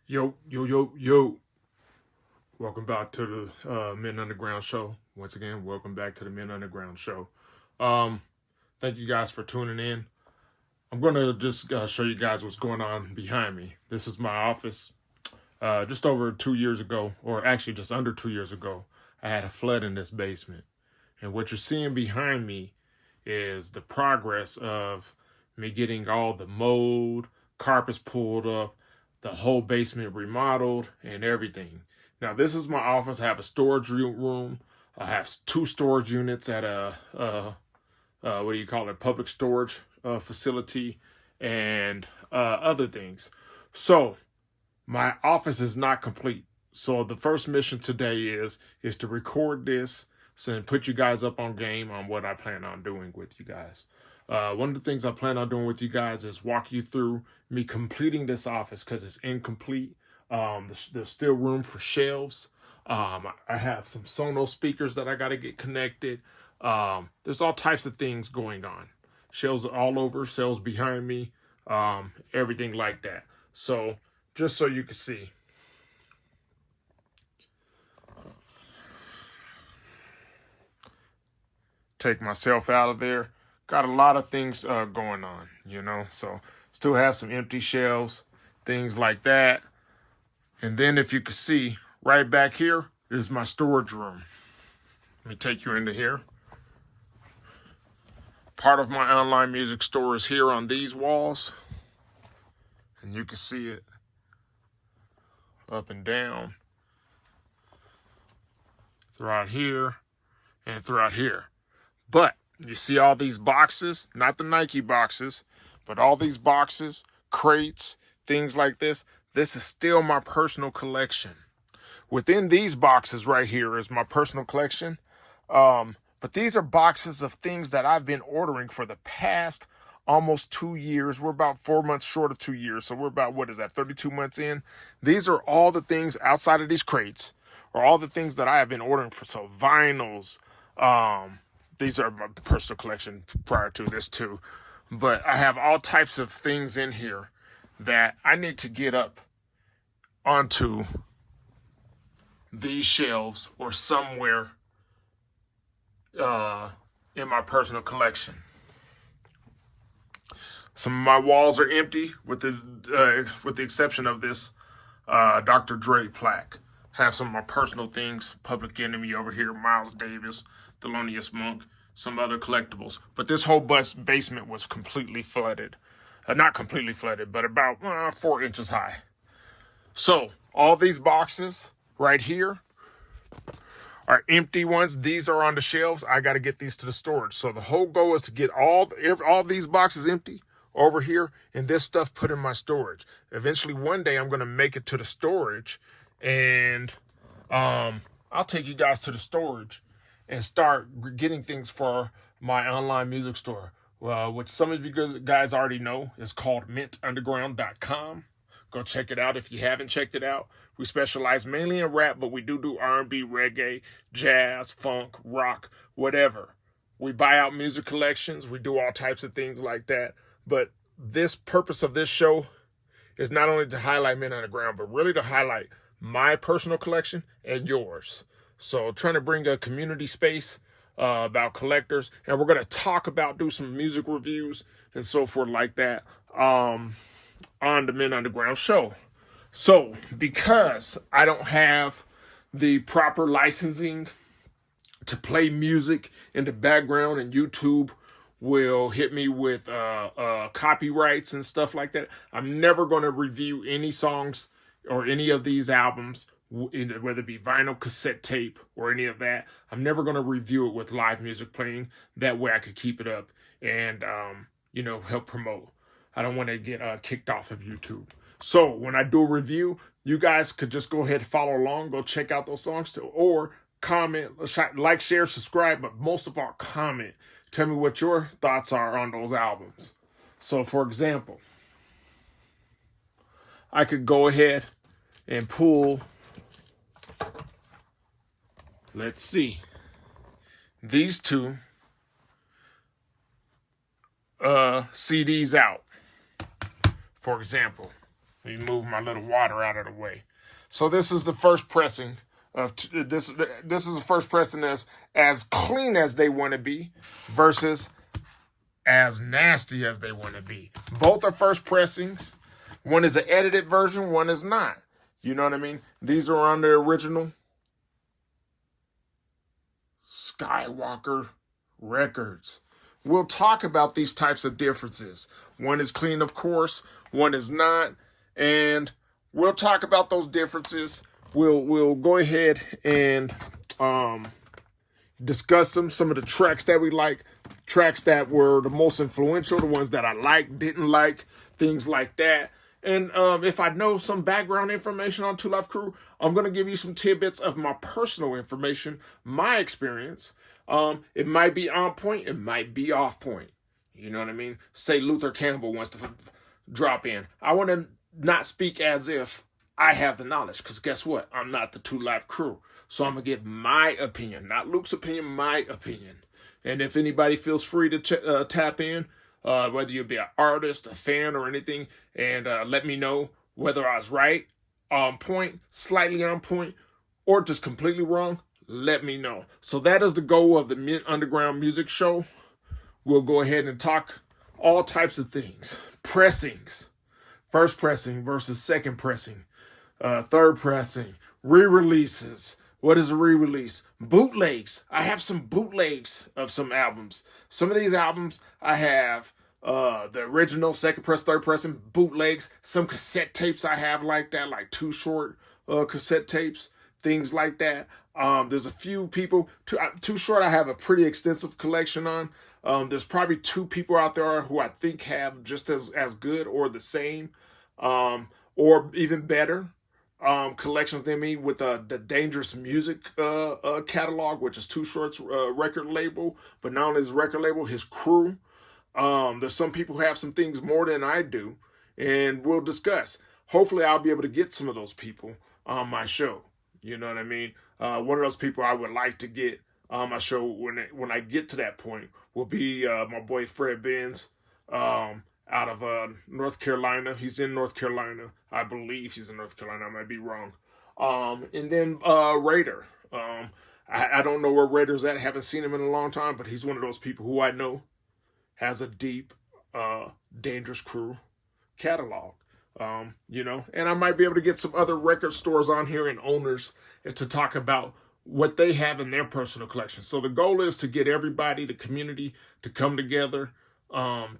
Yo, yo, yo, yo. Welcome back to the Men Underground Show. Once again, welcome back to the Men Underground Show. Um, Thank you guys for tuning in. I'm going to just show you guys what's going on behind me. This is my office. Just over 2 years ago, or actually just under 2 years ago, I had a flood in this basement. And what you're seeing behind me is the progress of me getting all the mold, carpets pulled up, the whole basement remodeled, and everything. Now, this is my office. I have a storage room. I have two storage units at what do you call it, public storage facility, and other things. So, my office is not complete. So the first mission today is to record this and put you guys up on game on what I plan on doing with you guys. One of the things I plan on doing with you guys is walk you through me completing this office because it's incomplete. There's still room for shelves. I have some Sonos speakers that I got to get connected. There's all types of things going on. Shelves all over, shelves behind me, everything like that. So just so you can see. Take myself out of there. Got a lot of things going on, so still have some empty shelves, things like that. And then if you can see, right back here is my storage room. Let me take you into here. Part of my online music store is here on these walls. And you can see it up and down throughout here and throughout here. But you see all these boxes, not the Nike boxes, but all these boxes, crates, things like this. This is still my personal collection. Within these boxes right here is my personal collection. But these are boxes of things that I've been ordering for the past almost 2 years. We're about 4 months short of 2 years. So we're about, 32 months in? These are all the things outside of these crates, or all the things that I have been ordering for. So vinyls, these are my personal collection prior to this too. But I have all types of things in here that I need to get up onto these shelves or somewhere in my personal collection. Some of my walls are empty, with the exception of this Dr. Dre plaque. Have some of my personal things, Public Enemy over here, Miles Davis, Thelonious Monk, some other collectibles. But this whole basement was completely flooded. Not completely flooded, but about 4 inches high. So all these boxes right here are empty ones. These are on the shelves. I got to get these to the storage. So the whole goal is to get all these boxes empty over here and this stuff put in my storage. Eventually, one day, I'm going to make it to the storage, and I'll take you guys to the storage and start getting things for my online music store, which some of you guys already know is called mintunderground.com. Go check it out if you haven't checked it out. We specialize mainly in rap, but we do R&B, reggae, jazz, funk, rock, whatever. We buy out music collections. We do all types of things like that. But this purpose of this show is not only to highlight Men Underground, but really to highlight my personal collection and yours. So trying to bring a community space about collectors. And we're going to do some music reviews and so forth like that on the Men Underground show. So because I don't have the proper licensing to play music in the background, and YouTube will hit me with copyrights and stuff like that, I'm never going to review any songs or any of these albums, whether it be vinyl, cassette tape, or any of that. I'm never going to review it with live music playing. That way I could keep it up and help promote. I don't want to get kicked off of YouTube. So when I do a review, you guys could just go ahead and follow along, go check out those songs too, or comment, like, share, subscribe, but most of all, comment. Tell me what your thoughts are on those albums. So for example, I could go ahead and pull, let's see, these two CDs out. For example, Let me move my little water out of the way. So this is the first pressing of this. This is the first pressing as clean as they want to be versus as nasty as they want to be. Both are first pressings. One is an edited version, one is not. You know what I mean? These are on the original Skywalker records. We'll talk about these types of differences. One is clean, of course, one is not. And we'll talk about those differences. We'll go ahead and discuss some of the tracks that we like, tracks that were the most influential, the ones that I liked, didn't like, things like that. And if I know some background information on Two Live Crew, I'm going to give you some tidbits of my personal information, my experience. It might be on point, it might be off point. You know what I mean? Say Luther Campbell wants to drop in. I want to not speak as if I have the knowledge, because guess what? I'm not the Two Live Crew. So I'm going to give my opinion, not Luke's opinion, my opinion. And if anybody feels free to tap in, whether you be an artist, a fan, or anything, and let me know whether I was right, on point, slightly on point, or just completely wrong, let me know. So that is the goal of the Mint Underground Music Show. We'll go ahead and talk all types of things. Pressings. First pressing versus second pressing. Third pressing. Re-releases. What is a re-release? Bootlegs. I have some bootlegs of some albums. Some of these albums I have the original, second press, third pressing, bootlegs. Some cassette tapes I have like that, like Too Short cassette tapes, things like that. There's a few people. Too Short I have a pretty extensive collection on. There's probably two people out there who I think have just as good or the same or even better collections than me with the Dangerous Music catalog, which is Too Short's record label, but not only his record label, his crew. There's some people who have some things more than I do, and we'll discuss. Hopefully I'll be able to get some of those people on my show. You know what I mean? One of those people I would like to get on my show when I get to that point will be my boy Fred Benz out of North Carolina. He's in North Carolina. I believe he's in North Carolina. I might be wrong. And then Raider. I don't know where Raider's at. I haven't seen him in a long time, but he's one of those people who I know has a deep, Dangerous Crew catalog. You know, and I might be able to get some other record stores on here and owners to talk about what they have in their personal collection. So the goal is to get everybody, the community, to come together,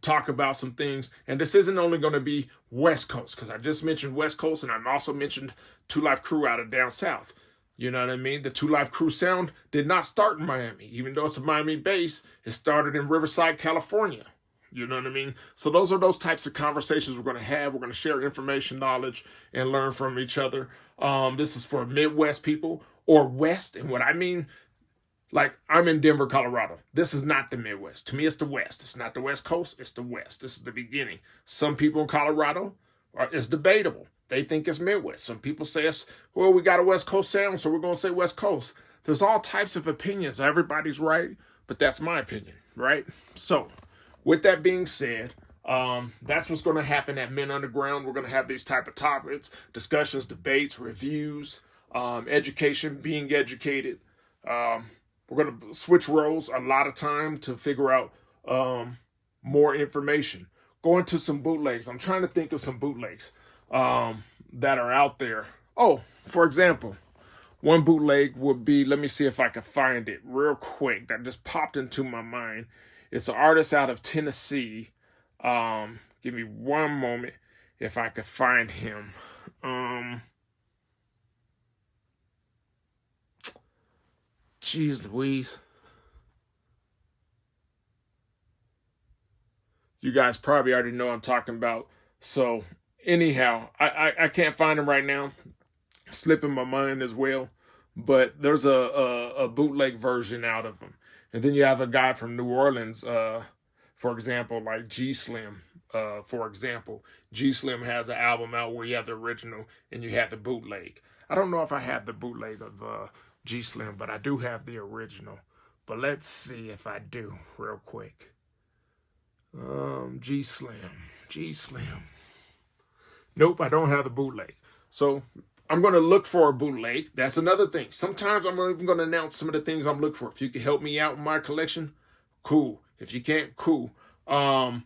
talk about some things. And this isn't only going to be West Coast, because I just mentioned West Coast, and I've also mentioned Two Live Crew out of down south. You know what I mean? The Two Live Crew sound did not start in Miami. Even though it's a Miami base, it started in Riverside, California. You know what I mean? So those are those types of conversations we're going to have. We're going to share information, knowledge, and learn from each other. This is for Midwest people or West. And what I mean, like, I'm in Denver, Colorado. This is not the Midwest. To me, it's the West. It's not the West Coast. It's the West. This is the beginning. Some people in Colorado, it's debatable. They think it's Midwest. Some people say well, we got a West Coast sound, so we're going to say West Coast. There's all types of opinions. Everybody's right, but that's my opinion, right? So, with that being said, that's what's going to happen at Men Underground. We're going to have these type of topics, discussions, debates, reviews, education, being educated. We're going to switch roles a lot of time to figure out more information. Going to some bootlegs. I'm trying to think of some bootlegs that are out there. Oh, for example, one bootleg would be, let me see if I can find it real quick. That just popped into my mind. It's an artist out of Tennessee. Give me one moment if I could find him. Jeez Louise. You guys probably already know what I'm talking about. So anyhow, I can't find him right now. Slipping my mind as well. But there's a bootleg version out of him. And then you have a guy from New Orleans, for example, like G Slim. For example, G Slim has an album out where you have the original and you have the bootleg. I don't know if I have the bootleg of G Slim, but I do have the original. But let's see if I do real quick. G Slim. Nope, I don't have the bootleg. So I'm going to look for a bootleg. That's another thing. Sometimes I'm even going to announce some of the things I'm looking for. If you can help me out in my collection, cool. If you can't, cool. I'm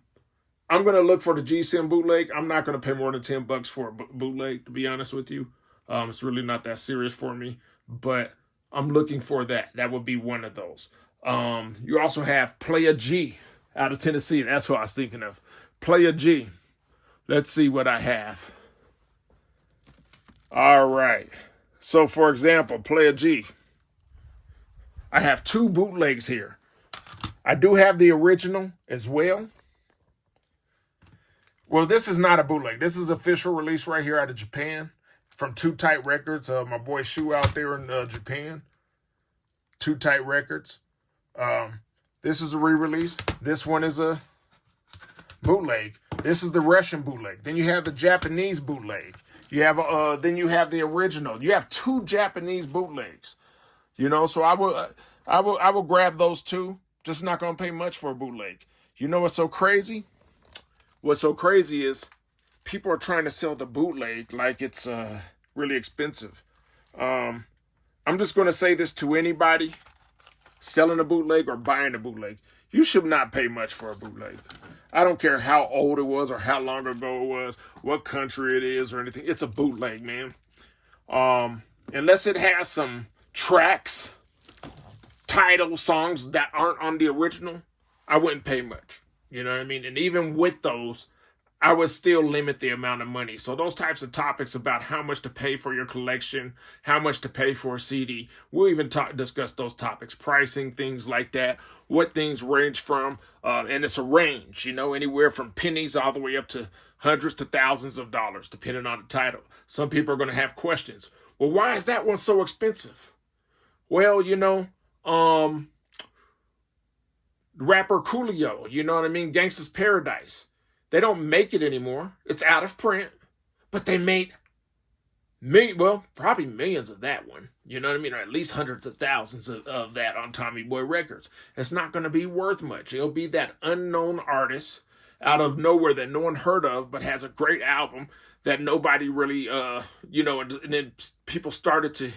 going to look for the GSM bootleg. I'm not going to pay more than $10 for a bootleg, to be honest with you. It's really not that serious for me, but I'm looking for that. That would be one of those. You also have Player G out of Tennessee. That's what I was thinking of. Player G. Let's see what I have. All right. So, for example, Player G. I have 2 bootlegs here. I do have the original as well. Well, this is not a bootleg. This is official release right here out of Japan from Too Tight Records. My boy Shu out there in Japan. Too Tight Records. This is a re-release. This one is a bootleg. This is the Russian bootleg. Then you have the Japanese bootleg. You have then you have the original. You have 2 Japanese bootlegs. You know, so I will grab those 2. Just not gonna pay much for a bootleg. You know what's so crazy? What's so crazy is people are trying to sell the bootleg like it's really expensive. I'm just gonna say this to anybody selling a bootleg or buying a bootleg. You should not pay much for a bootleg. I don't care how old it was or how long ago it was, what country it is or anything. It's a bootleg, man. Unless it has some tracks, title songs that aren't on the original, I wouldn't pay much. You know what I mean? And even with those, I would still limit the amount of money. So those types of topics about how much to pay for your collection, how much to pay for a CD, we'll even discuss those topics, pricing, things like that, what things range from, and it's a range, you know, anywhere from pennies all the way up to hundreds to thousands of dollars, depending on the title. Some people are going to have questions. Well, why is that one so expensive? Well, you know, rapper Coolio, you know what I mean? Gangsta's Paradise. They don't make it anymore. It's out of print. But they made probably millions of that one. You know what I mean? Or at least hundreds of thousands of that on Tommy Boy Records. It's not going to be worth much. It'll be that unknown artist out of nowhere that no one heard of, but has a great album that nobody really, and then people started to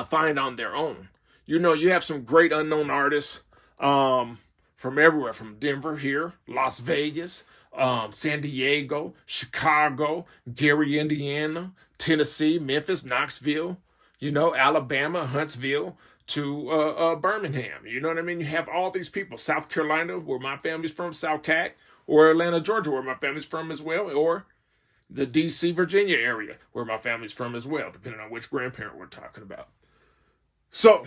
find on their own. You know, you have some great unknown artists from everywhere, from Denver here, Las Vegas, San Diego, Chicago, Gary, Indiana, Tennessee, Memphis, Knoxville, you know, Alabama, Huntsville, to Birmingham. You know what I mean? You have all these people. South Carolina, where my family's from, South Cac, or Atlanta, Georgia, where my family's from as well, or the D.C., Virginia area, where my family's from as well, depending on which grandparent we're talking about. So,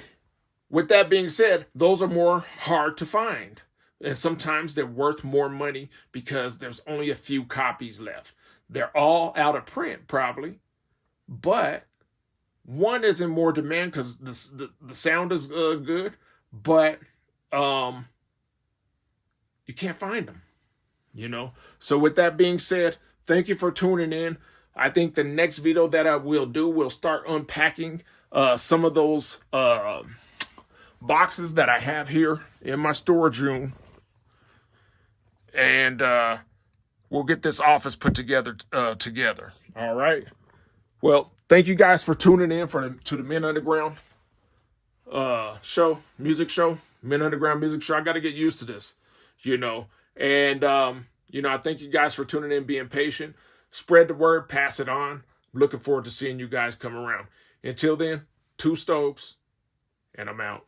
with that being said, those are more hard to find. And sometimes they're worth more money because there's only a few copies left. They're all out of print, probably. But one is in more demand because the sound is good. But you can't find them, you know. So with that being said, thank you for tuning in. I think the next video that I will do, we'll start unpacking some of those boxes that I have here in my storage room. And we'll get this office put together. All right. Well, thank you guys for tuning in to the Men Underground music show. Men Underground music show. I got to get used to this, you know. And I thank you guys for tuning in, being patient. Spread the word, pass it on. Looking forward to seeing you guys come around. Until then, 2 Stokes, and I'm out.